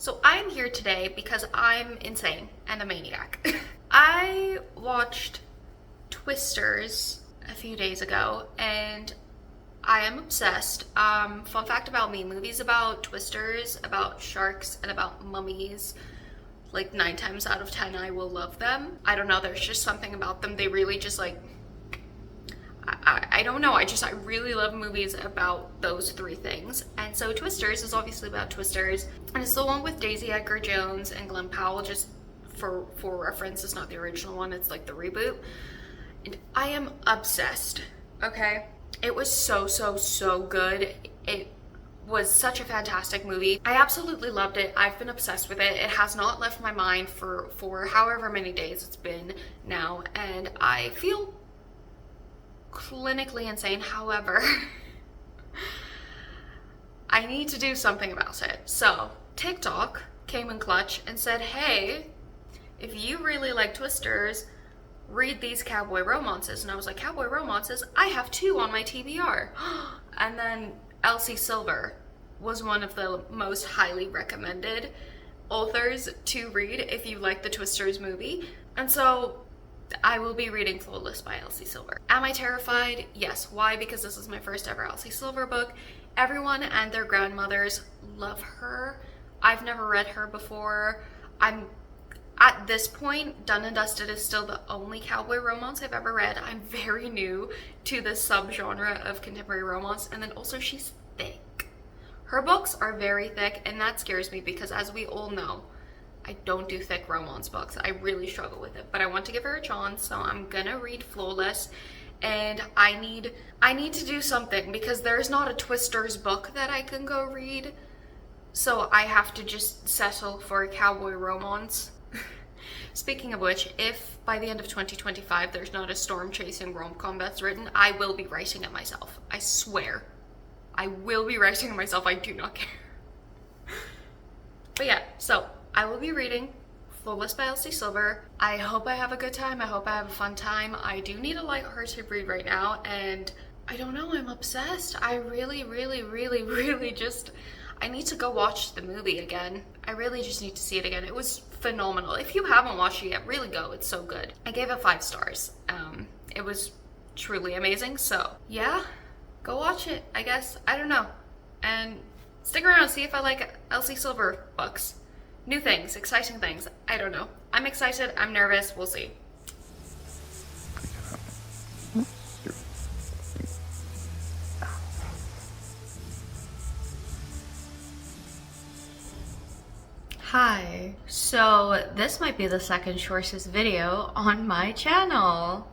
So I'm here today because I'm insane and a maniac. I watched Twisters a few days ago and I am obsessed. Fun fact about me, movies about twisters, about sharks, and about mummies, like 9 times out of 10 I will love them. I don't know, there's just something about them. They really just like, I don't know, I really love movies about those 3 things. And so Twisters is obviously about twisters, and it's the one with Daisy Edgar Jones and Glenn Powell, just for reference. It's not the original one, it's like the reboot. And I am obsessed, okay? It was so good. It was such a fantastic movie. I absolutely loved it. I've been obsessed with it. It has not left my mind for however many days it's been now, and I feel clinically insane. However, I need to do something about it. So TikTok came in clutch and said, hey, if you really like twisters, read these cowboy romances. And I was like, cowboy romances? I have 2 on my TBR. And then Elsie was one of the most highly recommended authors to read if you like the Twisters movie. And so I will be reading Powerless by Elsie. Am I terrified? Yes. Why? Because this is my first ever Elsie book. Everyone and their grandmothers love her. I've never read her before. At this point, Done and Dusted is still the only cowboy romance I've ever read. I'm very new to this subgenre of contemporary romance, and then also she's thick. Her books are very thick, and that scares me because, as we all know, I don't do thick romance books. I really struggle with it, but I want to give her a chance, so I'm gonna read Flawless, and I need to do something because there's not a Twisters book that I can go read, so I have to just settle for a cowboy romance. Speaking of which, if by the end of 2025 there's not a storm-chasing rom-com that's written, I will be writing it myself. I swear. I will be writing it myself. I do not care. But yeah, so I will be reading Flawless by Elsie Silver. I hope I have a good time. I hope I have a fun time. I do need a lighthearted read right now, and I don't know, I'm obsessed. I really just, I need to go watch the movie again. I really just need to see it again. It was phenomenal. If you haven't watched it yet, really go. It's so good. I gave it 5 stars. It was truly amazing. So yeah, go watch it, I guess. I don't know. And stick around, see if I like Elsie Silver books. New things, exciting things. I don't know. I'm excited. I'm nervous. We'll see. Hi. So this might be the second shortest video on my channel.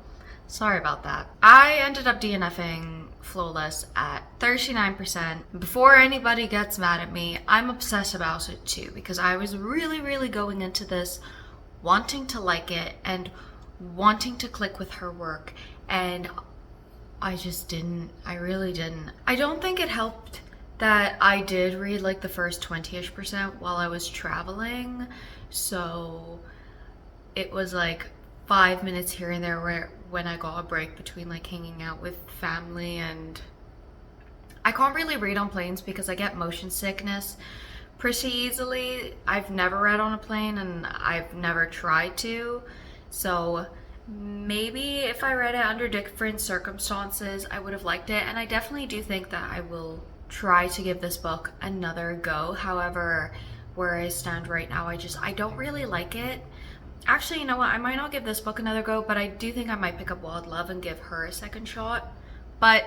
Sorry about that. I ended up DNFing Flawless at 39%. Before anybody gets mad at me, I'm obsessed about it too, because I was really going into this wanting to like it and wanting to click with her work, and I just didn't. I really didn't. I don't think it helped that I did read like the first 20-ish% while I was traveling, so it was like 5 minutes here and there when I got a break between like hanging out with family, and I can't really read on planes because I get motion sickness pretty easily. I've never read on a plane and I've never tried to, so maybe if I read it under different circumstances I would have liked it, and I definitely do think that I will try to give this book another go. However, where I stand right now, I don't really like it. Actually, you know what, I might not give this book another go, but I do think I might pick up Wild Love and give her a second shot. But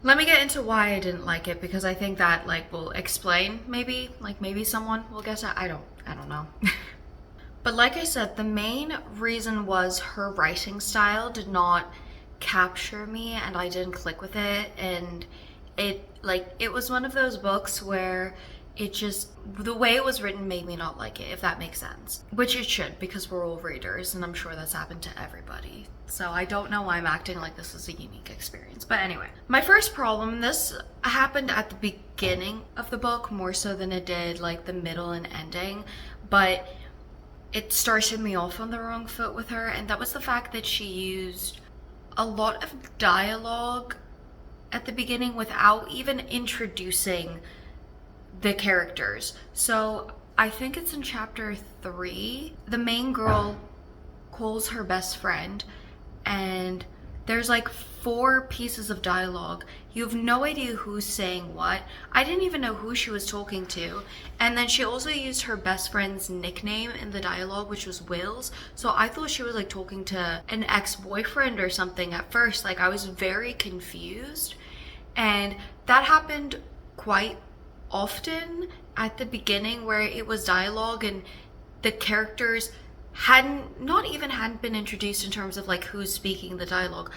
let me get into why I didn't like it, because I think that like will explain, maybe someone will guess it. I don't know. But like I said, the main reason was her writing style did not capture me and I didn't click with it, and it was one of those books where it just, the way it was written made me not like it, if that makes sense. Which it should, because we're all readers, and I'm sure that's happened to everybody. So I don't know why I'm acting like this is a unique experience. But anyway, my first problem, this happened at the beginning of the book more so than it did like the middle and ending. But it started me off on the wrong foot with her, and that was the fact that she used a lot of dialogue at the beginning without even introducing the characters. So I think it's in chapter 3. The main girl calls her best friend, and there's like 4 pieces of dialogue. You have no idea who's saying what. I didn't even know who she was talking to. And then she also used her best friend's nickname in the dialogue, which was Wills. So I thought she was like talking to an ex-boyfriend or something at first. Like, I was very confused. And that happened quite often at the beginning, where it was dialogue and the characters hadn't been introduced in terms of like who's speaking the dialogue.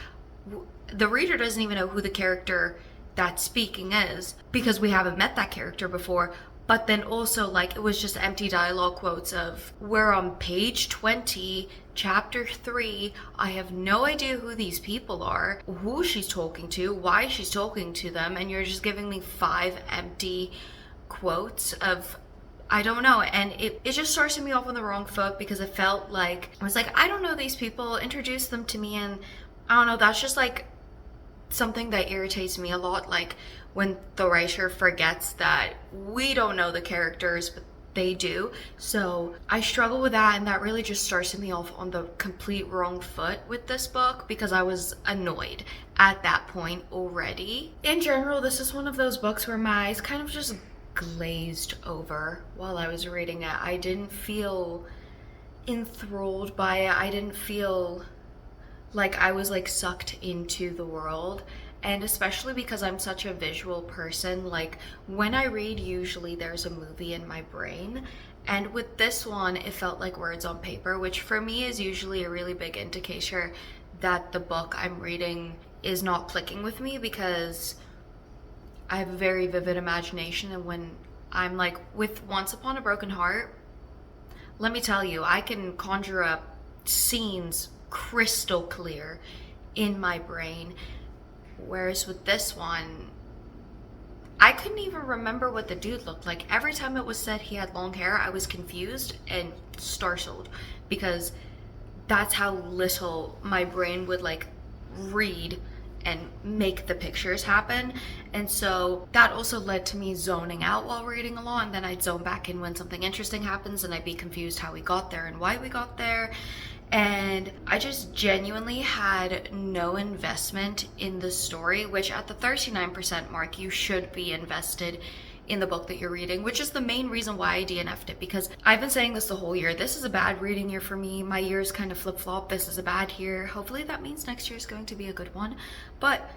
The reader doesn't even know who the character that's speaking is, because we haven't met that character before. But then also, like, it was just empty dialogue quotes of, we're on page 20, chapter 3, I have no idea who these people are, who she's talking to, why she's talking to them, and you're just giving me 5 empty quotes of, I don't know. And it just started me off on the wrong foot, because it felt like, I was like, I don't know these people, introduce them to me. And I don't know, that's just like something that irritates me a lot, like when the writer forgets that we don't know the characters, but they do. So I struggle with that, and that really just started me off on the complete wrong foot with this book, because I was annoyed at that point already. In general, this is one of those books where my eyes kind of just glazed over while I was reading it. I didn't feel enthralled by it. I didn't feel like I was like sucked into the world. And especially because I'm such a visual person, like when I read, usually there's a movie in my brain. And with this one, it felt like words on paper, which for me is usually a really big indicator that the book I'm reading is not clicking with me, because I have a very vivid imagination. And when I'm like with Once Upon a Broken Heart, let me tell you, I can conjure up scenes crystal clear in my brain. Whereas with this one, I couldn't even remember what the dude looked like. Every time it was said he had long hair, I was confused and startled, because that's how little my brain would like read and make the pictures happen. And so that also led to me zoning out while reading along. Then I'd zone back in when something interesting happens, and I'd be confused how we got there and why we got there. And I just genuinely had no investment in the story, which at the 39% mark, you should be invested in the book that you're reading, which is the main reason why I DNF'd it, because I've been saying this the whole year. This is a bad reading year for me. My years kind of flip-flop. This is a bad year. Hopefully that means next year is going to be a good one. But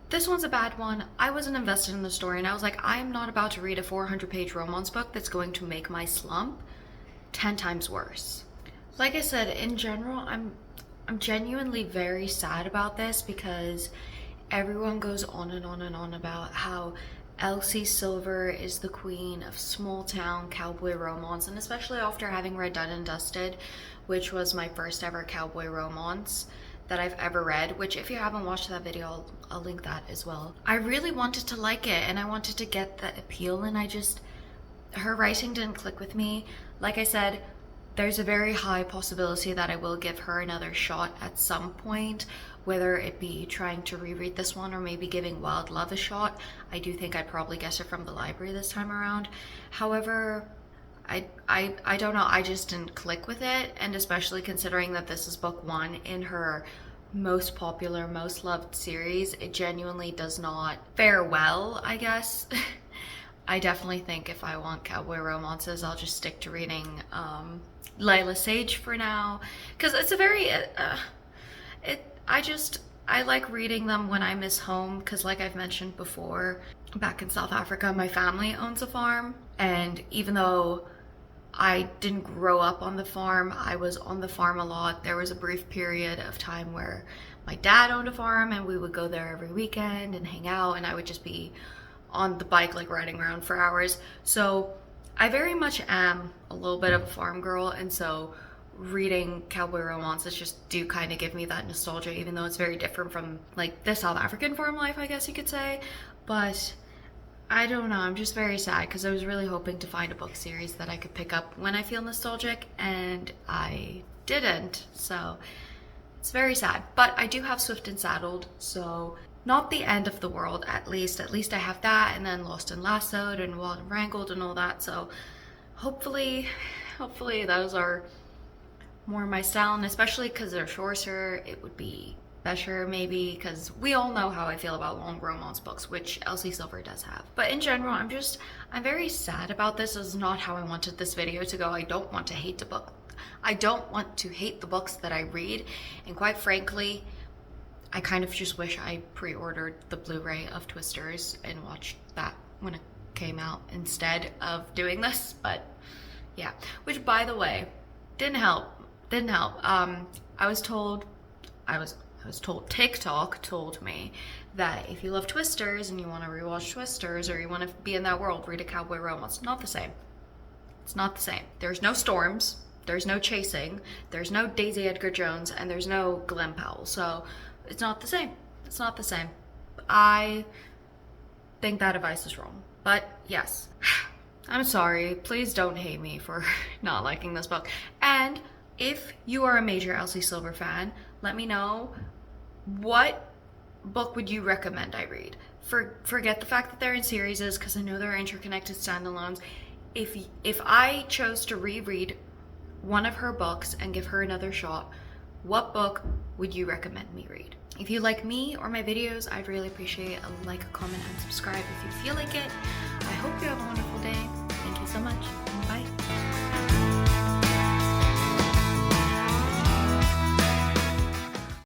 this one's a bad one. I wasn't invested in the story, and I was like, I am not about to read a 400-page romance book that's going to make my slump 10 times worse. Like I said, in general, I'm genuinely very sad about this, because everyone goes on and on and on about how Elsie Silver is the queen of small town cowboy romance, and especially after having read Done and Dusted, which was my first ever cowboy romance that I've ever read, which if you haven't watched that video, I'll link that as well. I really wanted to like it, and I wanted to get the appeal, and her writing didn't click with me. Like I said, there's a very high possibility that I will give her another shot at some point, whether it be trying to reread this one or maybe giving Wild Love a shot. I do think I'd probably guess it from the library this time around. However, I don't know, I just didn't click with it, and especially considering that this is book 1 in her most popular, most loved series, it genuinely does not fare well, I guess. I definitely think if I want cowboy romances, I'll just stick to reading Lyla Sage for now, because it's a very I like reading them when I miss home, because like I've mentioned before, back in South Africa, my family owns a farm, and even though I didn't grow up on the farm, I was on the farm a lot. There was a brief period of time where my dad owned a farm, and we would go there every weekend and hang out, and I would just be on the bike like riding around for hours. So I very much am a little bit of a farm girl, and so reading cowboy romances just do kind of give me that nostalgia, even though it's very different from like the South African farm life, I guess you could say. But I don't know, I'm just very sad, because I was really hoping to find a book series that I could pick up when I feel nostalgic, and I didn't, so it's very sad. But I do have Swift and Saddled, so not the end of the world, at least I have that, and then Lost and Lassoed and Wrangled and all that, so hopefully those are more my style, and especially because they're shorter, it would be better maybe, because we all know how I feel about long romance books, which Elsie Silver does have. But in general, I'm very sad about this. This is not how I wanted this video to go. I don't want to hate the book. I don't want to hate the books that I read, and quite frankly, I kind of just wish I pre-ordered the Blu-ray of Twisters and watched that when it came out instead of doing this. But yeah, which by the way, didn't help. I was told TikTok told me that if you love Twisters and you want to rewatch Twisters, or you want to be in that world, read a cowboy romance. Not the same. It's not the same. There's no storms, there's no chasing, there's no Daisy Edgar Jones, and there's no Glen Powell. So it's not the same. It's not the same. I think that advice is wrong. But yes, I'm sorry. Please don't hate me for not liking this book. And if you are a major Elsie Silver fan, let me know, what book would you recommend I read? Forget the fact that they're in series, because I know they're interconnected standalones. If I chose to reread one of her books and give her another shot, what book would you recommend me read? If you like me or my videos, I'd really appreciate a like, a comment, and subscribe if you feel like it. I hope you have a wonderful day.